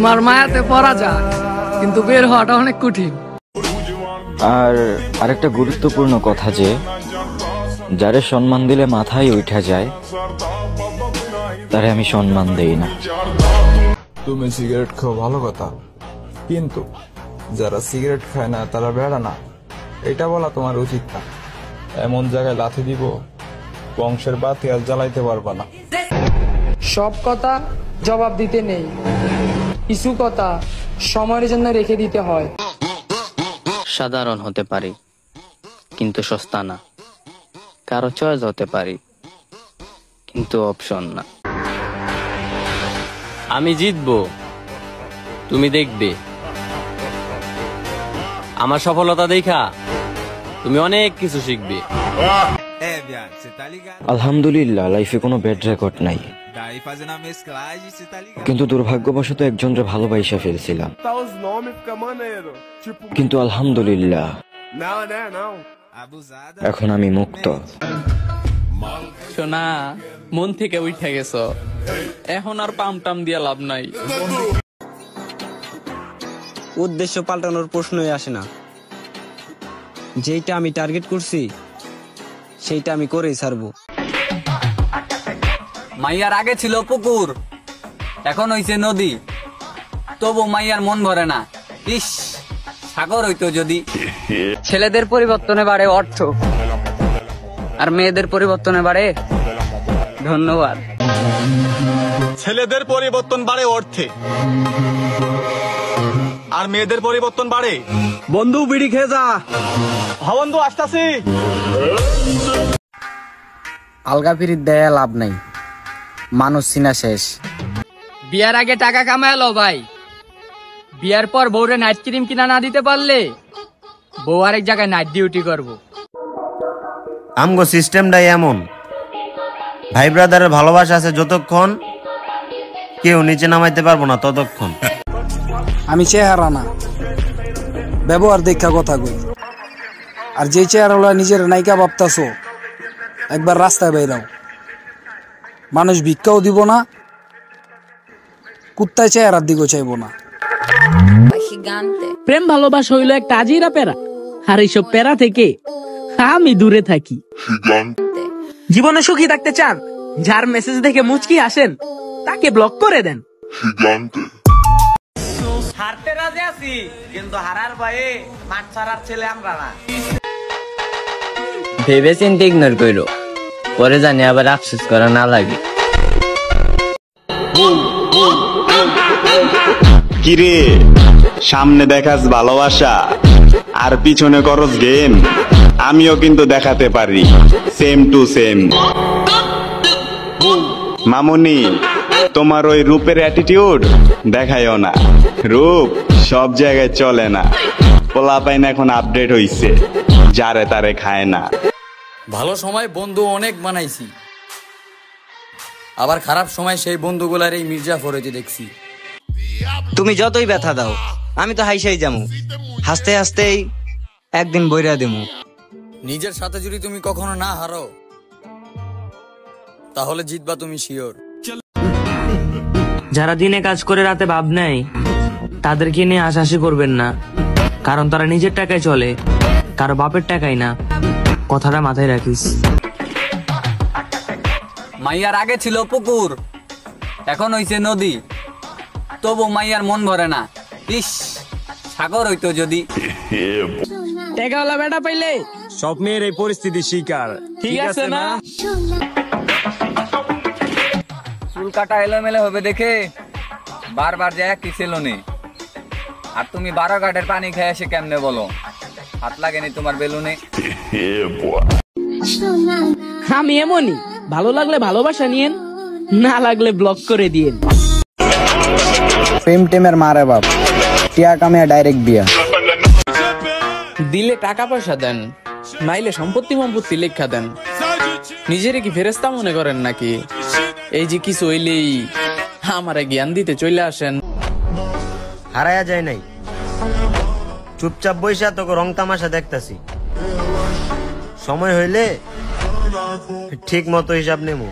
তোমার মায়াতে পড়া যায়, কিন্তু বের হওয়াটা অনেক কঠিন। আর আরেকটা গুরুত্বপূর্ণ কথা যে যারে সম্মান দিলে মাথায় উঠা যায় তারে আমি সম্মান দেই না। তুমি সিগারেট খাও ভালো কথা, কিন্তু যারা সিগারেট খায় না তারা বেড়া না, এটা বলা তোমার উচিত না। এমন জায়গায় লাথি দিব বংশের বাতি আর জ্বালাইতে পারবা না। সব কথা জবাব দিতে নেই, কিছু কথা সময়ের জন্য রেখে দিতে হয়। সাধারণ হতে পারি কিন্তু সস্তা না, কারো চয়েস হতে পারি কিন্তু অপশন না। আমি জিতবো, তুমি দেখবে। আমার সফলতা দেখা তুমি অনেক কিছু শিখবে। আলহামদুলিল্লাহ, লাইফে কোনো ব্যাড রেকর্ড নাই, কিন্তু দুর্ভাগ্যবশত একজনরে ভালোবাসা ফেলছিলাম। কিন্তু আলহামদুলিল্লাহ এখন আমি মুক্ত। সোনা, মন থেকে উঠে গেছো, এখন আর পাম টাম দিয়ে লাভ নাই। উদ্দেশ্য পাল্টানোর প্রশ্নই আসে না। যেইটা আমি টার্গেট করছি সেইটা আমি করেই ছাড়বো। মাইয়ার আগে ছিল পুকুর, এখন হইছে নদী, তবু মাইয়ার মন ভরে না। ইস, সাগর হইতো যদি। ছেলেদের পরিবর্তনে বাড়ে অর্থ, আর মেয়েদের পরিবর্তনে বাড়ে ধন্যবাদ। ছেলেদের পরিবর্তন বাড়ে অর্থে, আর মেয়েদের পরিবর্তন বাড়ে। বন্ধু বিড়ি খেয়ে যা। বন্ধু আসতাছি। আলগা ফিরিত দেয়া লাভ নাই, মানুষ চিনা শেষ। বিয়ার আগে টাকা কামালো ভাই, বিয়ার পর বউরে নাইট ক্রিম কিনা না দিতে পারলে বউ আরেক জায়গায় নাইট ডিউটি করবো। আমগো সিস্টেমটাই এমন, ভাই ব্রাদারের ভালোবাসা আছে যতক্ষণ, কেউ নিচে নামাইতে পারবো না ততক্ষণ। আমি চেহারা না, ব্যবহার দেখা কথা কই। আর যে চেহারা নিজের নায়িকা ভাবতাছো, একবার রাস্তায় বেরাও, মানুষ ভিক্ষাও দিব না, কুত্তায় চেহারার দিকেও চাইবো না। প্রেম ভালোবাসা হইলো একটা আজিরা প্যারা, আর এইসব প্যারা থেকে আমি দূরে থাকি। জীবনে সুখী থাকতে চান, যার মেসেজ দেখে মুচকি আসেন তাকে ব্লক করে দেন। হারতে রাজি আছি, কিন্তু হারার ভয়ে মাঠ ছাড়ার ছেলে আমরা না। ভেবে চিন্তে ইগনোর করো, পরে জানি আবার আফসোস করা না লাগে। কিরে, সামনে দেখাস ভালোবাসা আর পিছনে করস গেম, আমিও কিন্তু দেখাতে পারি সেম টু সেম। মামুনি, তোমার ওই রূপের অ্যাটিটিউড দেখায়ও না, রূপ সব জায়গায় চলে না। পোলাপাইন এখন আপডেট হইছে, যারে তারে খায় না। ভালো সময় বন্ধু অনেক বানাইছি, আবার খারাপ সময় সেই বন্ধুগুলার এই মির্জাফর হইতে দেখছি। তুমি যতই ব্যথা দাও, আমি তো হাইসাই যামু, হাসতে হাসতেই একদিন বইরা দেমু। নিজের সাথে যদি তুমি কখনো না হারো, তাহলে জিতবা তুমি শিওর। যারা দিনে কাজ করে রাতে ভাব নেয়, তাদেরকে নিয়ে হাসাহাসি করবেন না, কারণ তারা নিজের টাকায় চলে, কারো বাপের টাকায় না। কথাটা মাথায় রাখিস। মাইয়ার আগে ছিল পুকুর, এখন হইছে নদী, তবু মাইয়ার মন ভরে না। ইস, সাগর হইতো যদি। টাকাওয়ালা বেটা পাইলে সব মেয়ের এই পরিস্থিতি শিকার, ঠিক আছে না? চুল কাটা এলোমেলো হবে দেখে বারবার যায় কি সেলুনে, আর তুমি 12 ঘাটের পানি খেয়ে এসে কেমনে বলো হাত লাগেনি তোমার বেলুনে? আমি এমনই, ভালো লাগলে ভালোবাসা নিয়েন, না লাগলে ব্লক করে দিয়েন। প্রেম টেমের মারে বাপ, টিয়া কামিয়া ডাইরেক্ট বিয়া। দিলে টাকা পয়সা দেন, নাইলে সম্পত্তি সম্পত্তি লেখা দেন। নিজেরে কি ফেরেস্তা মনে করেন নাকি? এই যে কিছু হইলেই আমারে জ্ঞান দিতে চলে আসেন। হারায়া যায় নাই, চুপচাপ বইসা তোকে রং তামাশা দেখতাছি। সময় হইলে ঠিক মতো হিসাব নেবো।